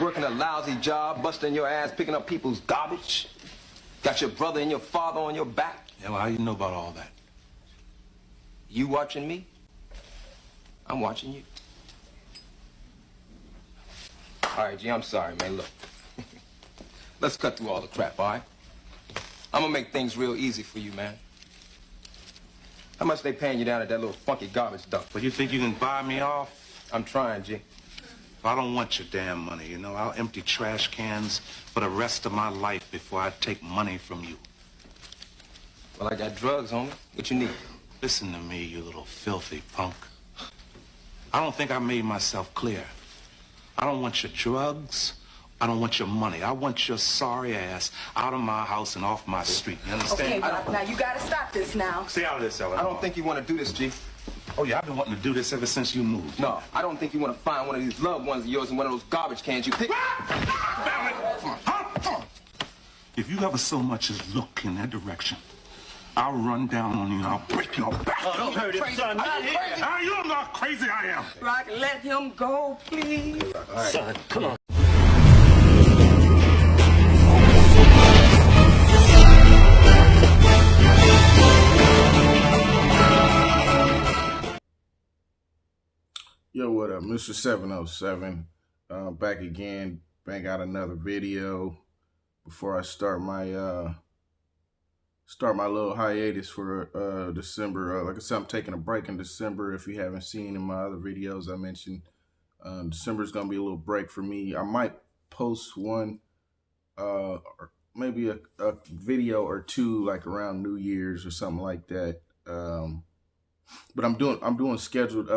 Working a lousy job, busting your ass, picking up people's garbage. Got your brother and your father on your back. Yeah, well, how you know about all that? You watching me? I'm watching you. All right, G, I'm sorry, man. Look. Let's cut through all the crap, all right? I'm gonna make things real easy for you, man. How much they paying you down at that little funky garbage dump? Well, you think you can buy me off? I'm trying, G. I don't want your damn money, you know. I'll empty trash cans for the rest of my life before I take money from you. Well, I got drugs, homie. What you need? Listen to me, you little filthy punk. I don't think I made myself clear. I don't want your drugs. I don't want your money. I want your sorry ass out of my house and off my street. You understand? Okay, Rob, now you gotta stop this now. Stay out of this, Ellen. I don't think you want to do this, G. Oh, yeah, I've been wanting to do this ever since you moved. No, I don't think you want to find one of these loved ones of yours in one of those garbage cans you pick. If you ever so much as look in that direction, I'll run down on you and I'll break your back. Oh, don't hurt him, son. Not here. You don't know how crazy I am. Rock, let him go, please. Right. Son, come on. Yo, what up? Mr. 707, back again, bang out another video before I start my little hiatus for December. Like I said, I'm taking a break in December. If you haven't seen in my other videos, I mentioned December is going to be a little break for me. I might post one, or maybe a video or two, like around New Year's or something like that. But I'm doing scheduled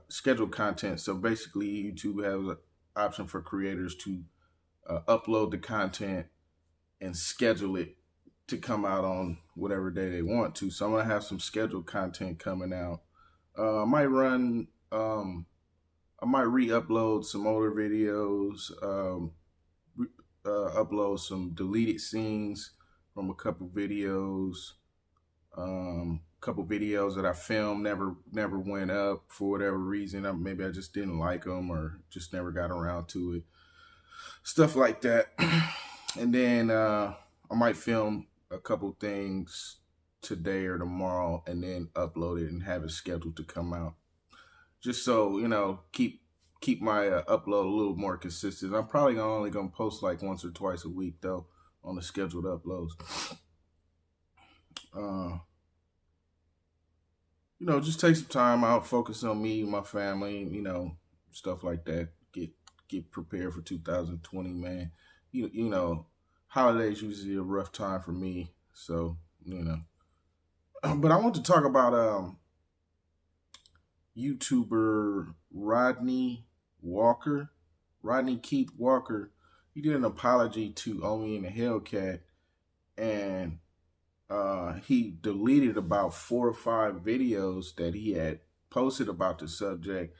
scheduled content. So basically, YouTube has an option for creators to upload the content and schedule it to come out on whatever day they want to. So I'm gonna have some scheduled content coming out. I might re-upload some older videos, upload some deleted scenes from a couple videos. Couple videos that I filmed never went up for whatever reason. Maybe I just didn't like them or just never got around to it. Stuff like that. And then I might film a couple things today or tomorrow and then upload it and have it scheduled to come out. Just so, you know, keep my upload a little more consistent. I'm probably only going to post like once or twice a week though on the scheduled uploads. You know, just take some time out, focus on me, my family, you know, stuff like that. Get prepared for 2020, man. You know, holidays usually a rough time for me, so, you know. But I want to talk about YouTuber Rodney Walker. Rodney Keith Walker, he did an apology to Omi and the Hellcat, and he deleted about 4 or 5 videos that he had posted about the subject.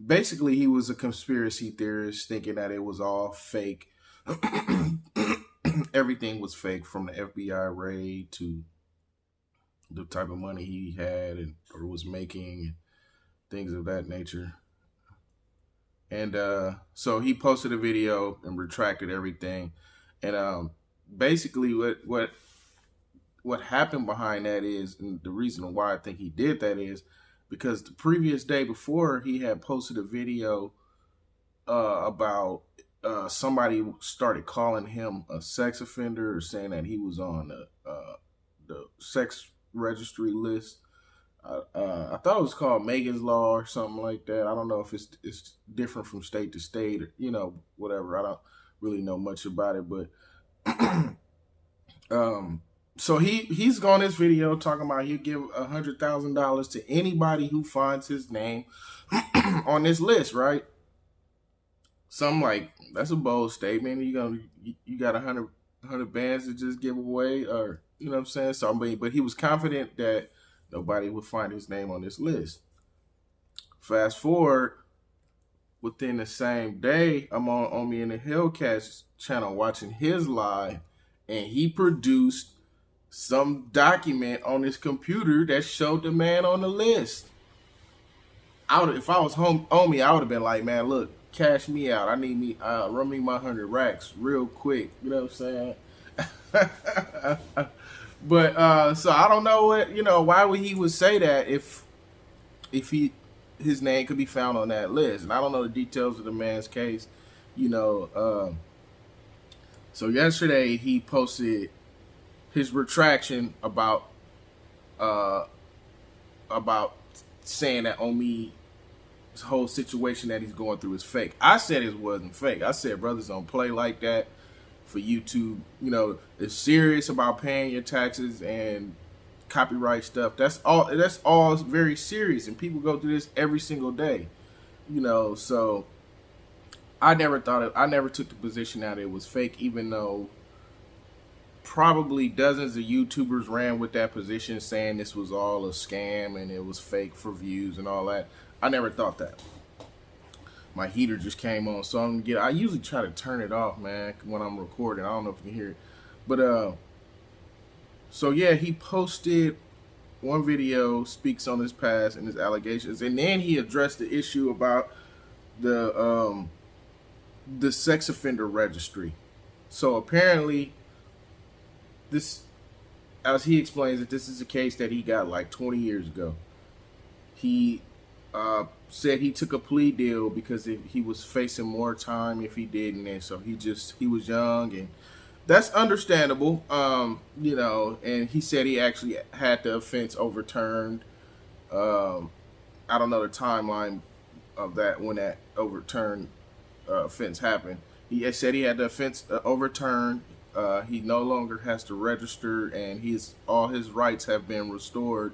Basically, he was a conspiracy theorist thinking that it was all fake. Everything was fake, from the FBI raid to the type of money he had or was making, and things of that nature. And so he posted a video and retracted everything. And basically what happened behind that is, and the reason why I think he did that is because the previous day before, he had posted a video about somebody started calling him a sex offender or saying that he was on the sex registry list. I thought it was called Megan's Law or something like that. I don't know if it's different from state to state, or, you know, whatever. I don't really know much about it, but so he's gone this video talking about he'll give $100,000 to anybody who finds his name on this list, right? So I'm like, that's a bold statement. You got 100 bands to just give away, or, you know what I'm saying? So but he was confident that nobody would find his name on this list. Fast forward, within the same day, I'm on me and the Hellcat channel watching his live, and he produced some document on his computer that showed the man on the list. If I was on me, I would have been like, man, look, cash me out. I need me run me my 100 racks real quick. You know what I'm saying? But so I don't know what, you know, why would he would say that if his name could be found on that list. And I don't know the details of the man's case, you know. So yesterday he posted his retraction about saying that Omi's whole situation that he's going through is fake. I said it wasn't fake. I said brothers don't play like that. For YouTube, you know, is serious about paying your taxes and copyright stuff. That's all very serious, and people go through this every single day, you know. So I never took the position that it was fake, even though probably dozens of YouTubers ran with that position saying this was all a scam and it was fake for views and all that. I never thought that. My heater just came on, so I usually try to turn it off, man, when I'm recording. I don't know if you can hear it. But so yeah, he posted one video, speaks on his past and his allegations, and then he addressed the issue about the sex offender registry. So apparently this, as he explains it, this is a case that he got like 20 years ago. He said he took a plea deal because he was facing more time if he didn't, and so he was young, and that's understandable, you know. And he said he actually had the offense overturned. I don't know the timeline of that when that overturned offense happened. He said he had the offense overturned. He no longer has to register, and all his rights have been restored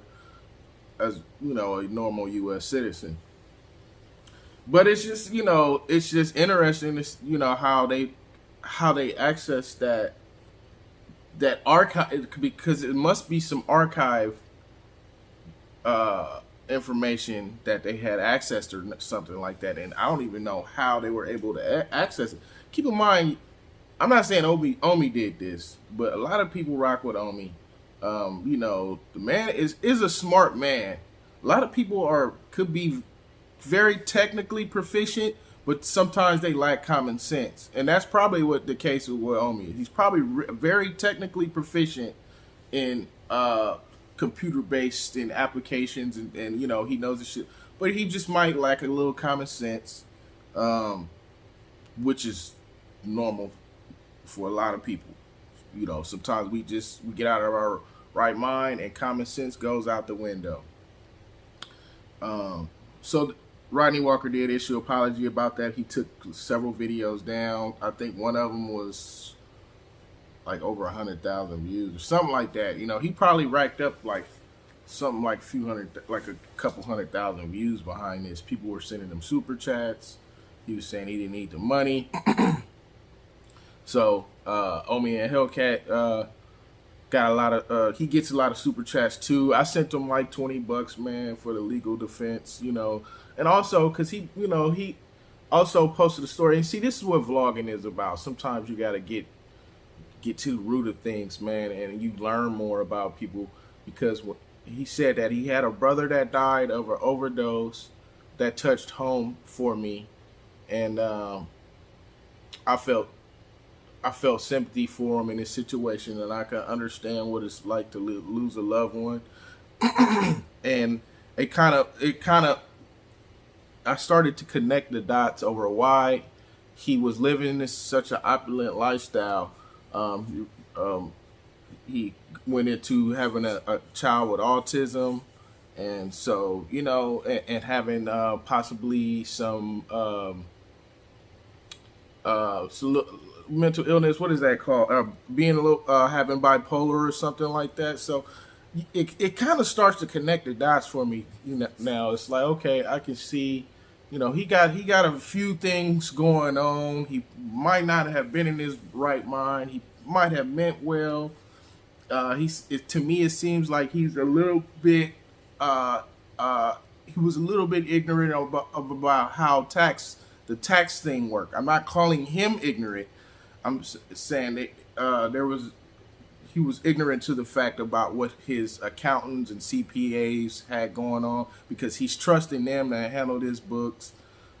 as, you know, a normal U.S. citizen. But it's just, you know, it's just interesting, you know, how they access that archive, because it must be some archive information that they had access to, something like that, and I don't even know how they were able to access it. Keep in mind, I'm not saying Omi did this, but a lot of people rock with Omi. You know, the man is a smart man. A lot of people could be very technically proficient, but sometimes they lack common sense, and that's probably what the case with Omi is. He's probably very technically proficient in computer-based in applications, and you know, he knows the shit, but he just might lack a little common sense, which is normal for a lot of people. You know, sometimes we get out of our right mind and common sense goes out the window. So Rodney Walker did issue an apology about that. He took several videos down. I think one of them was like over 100,000 views or something like that. You know, he probably racked up like something like a couple 100,000 views behind this. People were sending him super chats. He was saying he didn't need the money. So Omi and Hellcat got a lot of, he gets a lot of super chats too. I sent him like $20, man, for the legal defense, you know. And also, because he, you know, he also posted a story. And see, this is what vlogging is about. Sometimes you got to get to the root of things, man, and you learn more about people. Because he said that he had a brother that died of an overdose that touched home for me. And I felt sympathy for him in this situation, and I can understand what it's like to lose a loved one. And it kind of, I started to connect the dots over why he was living such an opulent lifestyle. He went into having a child with autism, and so, you know, and having possibly some mental illness. What is that called? Being a little, having bipolar or something like that. So it kind of starts to connect the dots for me. You know, now it's like, okay, I can see, you know, he got a few things going on. He might not have been in his right mind. He might have meant well. To me, it seems like he's a little bit, he was a little bit ignorant about how the tax thing worked. I'm not calling him ignorant. I'm saying that he was ignorant to the fact about what his accountants and CPAs had going on, because he's trusting them to handle his books.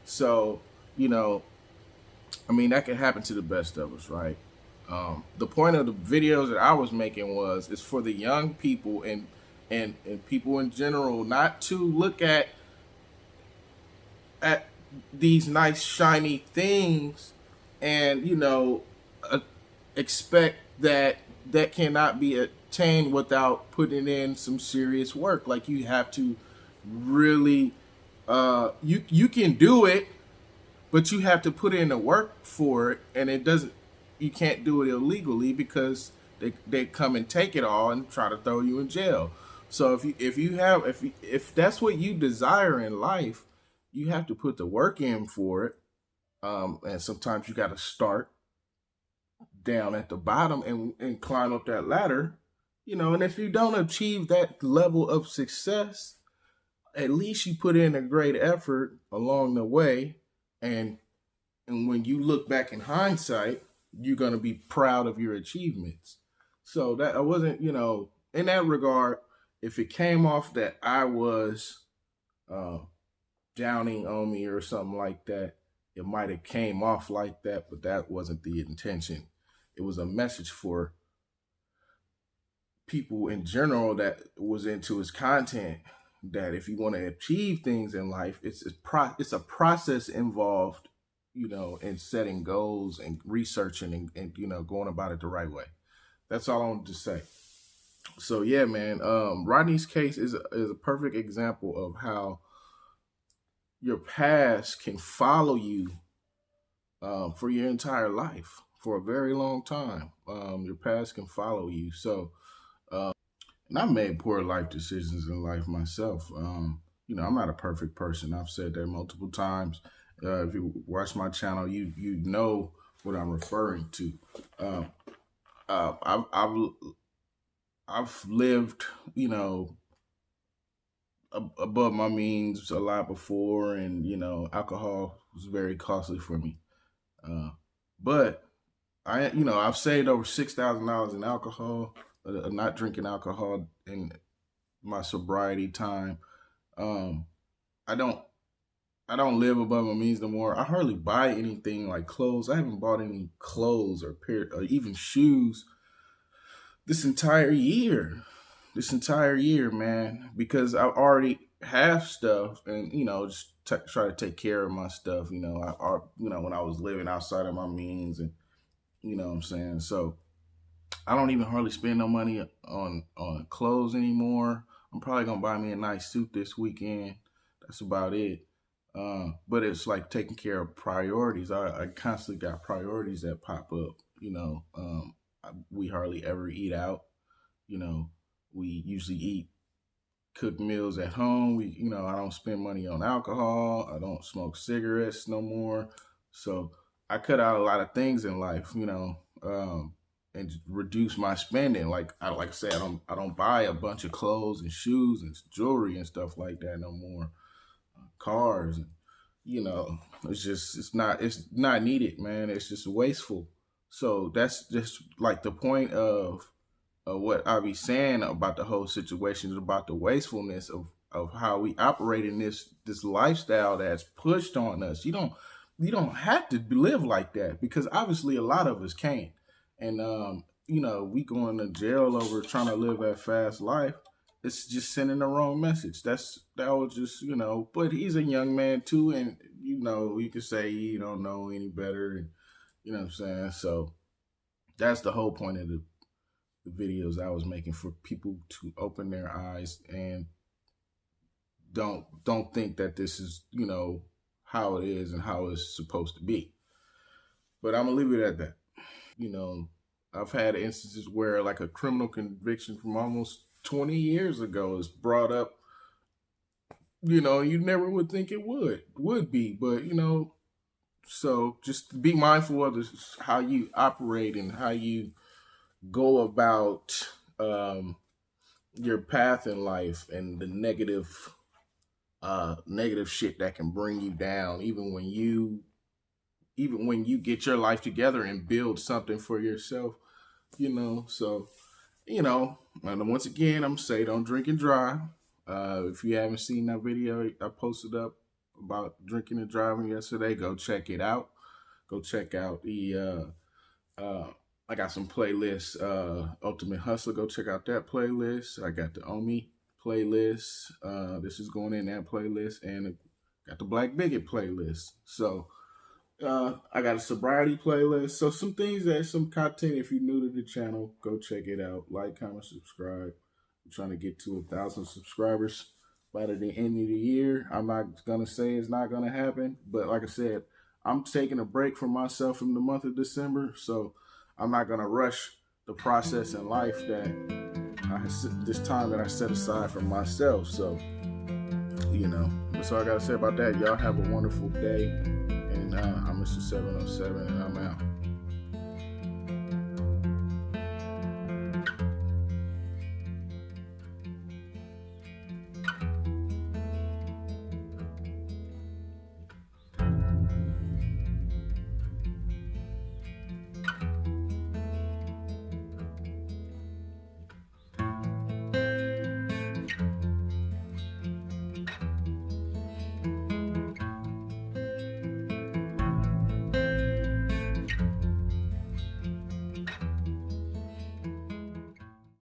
So, you know, I mean, that can happen to the best of us, right? The point of the videos that I was making is for the young people and people in general not to look at these nice shiny things and, you know, expect that cannot be attained without putting in some serious work. Like, you have to really you can do it, but you have to put in the work for it, and you can't do it illegally because they come and take it all and try to throw you in jail. So if that's what you desire in life, you have to put the work in for it. And sometimes you got to start down at the bottom and climb up that ladder, you know. And if you don't achieve that level of success, at least you put in a great effort along the way. And when you look back in hindsight, you're going to be proud of your achievements. So that I wasn't, you know, in that regard, if it came off that I was downing on me or something like that, it might have came off like that, but that wasn't the intention. It was a message for people in general that was into his content, that if you want to achieve things in life, it's a process involved, you know, in setting goals and researching and you know, going about it the right way. That's all I wanted to say. So yeah, man, Rodney's case is a perfect example of how your past can follow you for your entire life, for a very long time. Your past can follow you. So, and I've made poor life decisions in life myself. You know, I'm not a perfect person. I've said that multiple times. If you watch my channel, you know what I'm referring to. I've lived, you know, above my means a lot before, and you know, alcohol was very costly for me. But I've saved over $6,000 in alcohol, not drinking alcohol in my sobriety time. I don't live above my means no more. I hardly buy anything like clothes. I haven't bought any clothes or even shoes this entire year, man, because I already have stuff, and you know, just try to take care of my stuff. You know, when I was living outside of my means, and you know what I'm saying. So I don't even hardly spend no money on clothes anymore. I'm probably gonna buy me a nice suit this weekend. That's about it. But it's like taking care of priorities. I constantly got priorities that pop up. You know, we hardly ever eat out. You know, we usually eat cooked meals at home. I don't spend money on alcohol. I don't smoke cigarettes no more. So I cut out a lot of things in life, you know, and reduce my spending. Like I said, I don't buy a bunch of clothes and shoes and jewelry and stuff like that no more. Cars, and you know, it's not needed, man. It's just wasteful. So that's just like the point of what I be saying about the whole situation, is about the wastefulness of how we operate in this lifestyle that's pushed on us. You don't have to live like that, because obviously a lot of us can't. And you know, we going to jail over trying to live that fast life. It's just sending the wrong message. That was just, you know, but he's a young man too, and you know, you could say he don't know any better, and you know what I'm saying. So that's the whole point of the videos I was making, for people to open their eyes and don't think that this is, you know, how it is and how it's supposed to be. But I'm gonna leave it at that. You know, I've had instances where like a criminal conviction from almost 20 years ago is brought up. You know, you never would think it would be, but you know, so just be mindful of this, how you operate and how you go about your path in life, and the negative shit that can bring you down, even when you get your life together and build something for yourself, you know. So, you know, and once again, I'm saying, don't drink and drive. If you haven't seen that video I posted up about drinking and driving yesterday, go check it out. Go check out the I got some playlists, Ultimate Hustler, go check out that playlist. I got the Omi playlist. This is going in that playlist, and got the Black Bigot playlist. So I got a sobriety playlist. So some content. If you're new to the channel, go check it out. Like, comment, subscribe. I'm trying to get to 1,000 subscribers by the end of the year. I'm not gonna say it's not gonna happen, but like I said, I'm taking a break from myself in the month of December, so I'm not gonna rush the process in life this time that I set aside for myself. So, you know, that's all I gotta say about that. Y'all have a wonderful day. And I'm Mr. 707, and I'm out.